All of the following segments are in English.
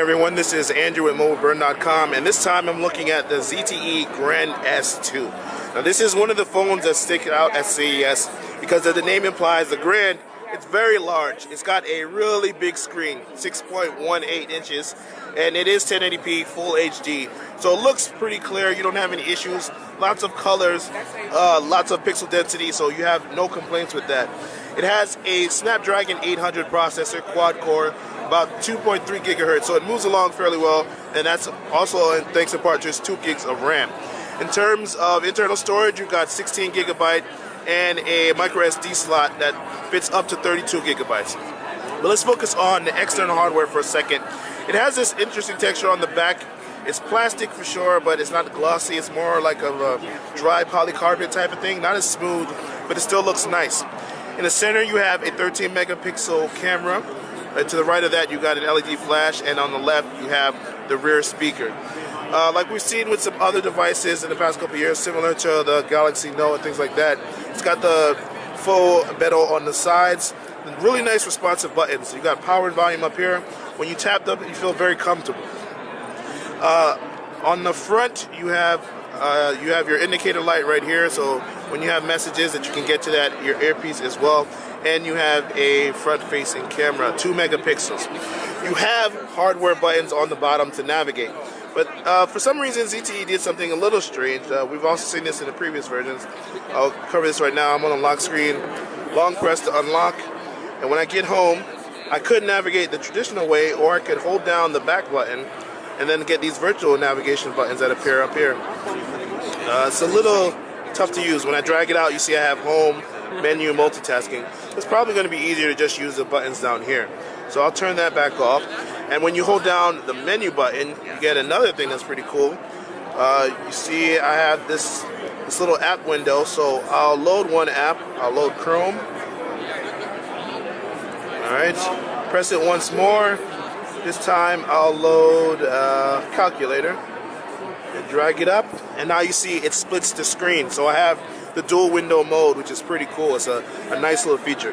Hey everyone, this is Andrew at MobileBurn.com, and this time I'm looking at the ZTE Grand S II. Now this is one of the phones that stick out at CES because as the name implies, the Grand, it's very large. It's got a really big screen, 6.18 inches, and it is 1080p Full HD. So it looks pretty clear, you don't have any issues, lots of colors, lots of pixel density, so you have no complaints with that. It has a Snapdragon 800 processor, quad-core, about 2.3 gigahertz, so it moves along fairly well, and that's also thanks in part to its 2 gigs of RAM. In terms of internal storage, you've got 16 gigabyte and a micro SD slot that fits up to 32 gigabytes. But let's focus on the external hardware for a second. It has this interesting texture on the back. It's plastic for sure, but it's not glossy. It's more like a dry polycarbonate type of thing, not as smooth, but it still looks nice. In the center, you have a 13 megapixel camera. To the right of that, you got an LED flash, and on the left, you have the rear speaker. Like we've seen with some other devices in the past couple of years, similar to the Galaxy Note and things like that, it's got the full bezel on the sides, really nice responsive buttons. You got power and volume up here. When you tap them, you feel very comfortable. On the front, you have your indicator light right here, so when you have messages that you can get to that, your earpiece as well. And you have a front-facing camera, 2 megapixels. You have hardware buttons on the bottom to navigate. But for some reason, ZTE did something a little strange. We've also seen this in the previous versions. I'll cover this right now. I'm on a lock screen, long press to unlock. And when I get home, I could navigate the traditional way, or I could hold down the back button and then get these virtual navigation buttons that appear up here. It's a little tough to use. When I drag it out, you see I have home, menu, multitasking. It's probably going to be easier to just use the buttons down here. So I'll turn that back off. And when you hold down the menu button, you get another thing that's pretty cool. You see I have this little app window, so I'll load one app. I'll load Chrome. Alright, press it once more. This time I'll load Calculator. And drag it up, and now you see it splits the screen. So I have the dual window mode, which is pretty cool. It's a nice little feature.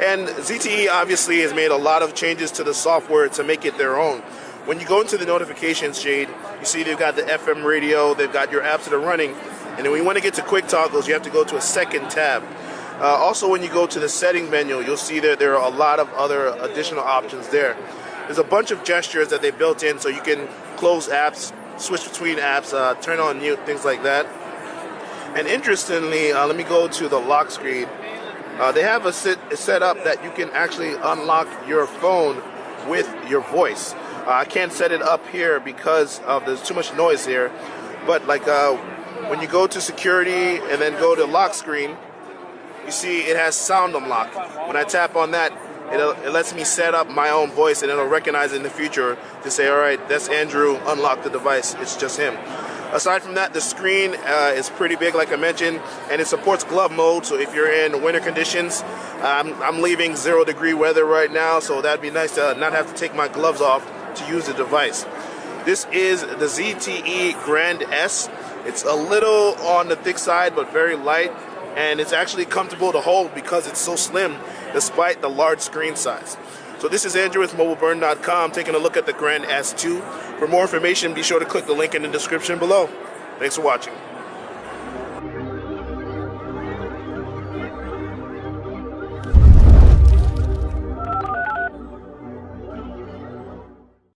And ZTE obviously has made a lot of changes to the software to make it their own. When you go into the notifications shade, you see they've got the FM radio, they've got your apps that are running, and then when you want to get to quick toggles, you have to go to a second tab. Also, when you go to the setting menu, you'll see that there are a lot of other additional options there. There's a bunch of gestures that they built in, so you can close apps, switch between apps, turn on mute, things like that. And interestingly, let me go to the lock screen. They have a setup that you can actually unlock your phone with your voice. I can't set it up here because there's too much noise here. But like when you go to security and then go to lock screen, you see it has sound unlock. When I tap on that, it lets me set up my own voice, and it'll recognize it in the future to say, all right, that's Andrew, unlock the device, it's just him. Aside from that, the screen is pretty big, like I mentioned, and it supports glove mode, so if you're in winter conditions, I'm leaving 0-degree weather right now, so that'd be nice to not have to take my gloves off to use the device. This is the ZTE Grand S. It's a little on the thick side, but very light, and it's actually comfortable to hold because it's so slim, despite the large screen size. So this is Andrew with MobileBurn.com taking a look at the Grand S II. For more information, be sure to click the link in the description below. Thanks for watching.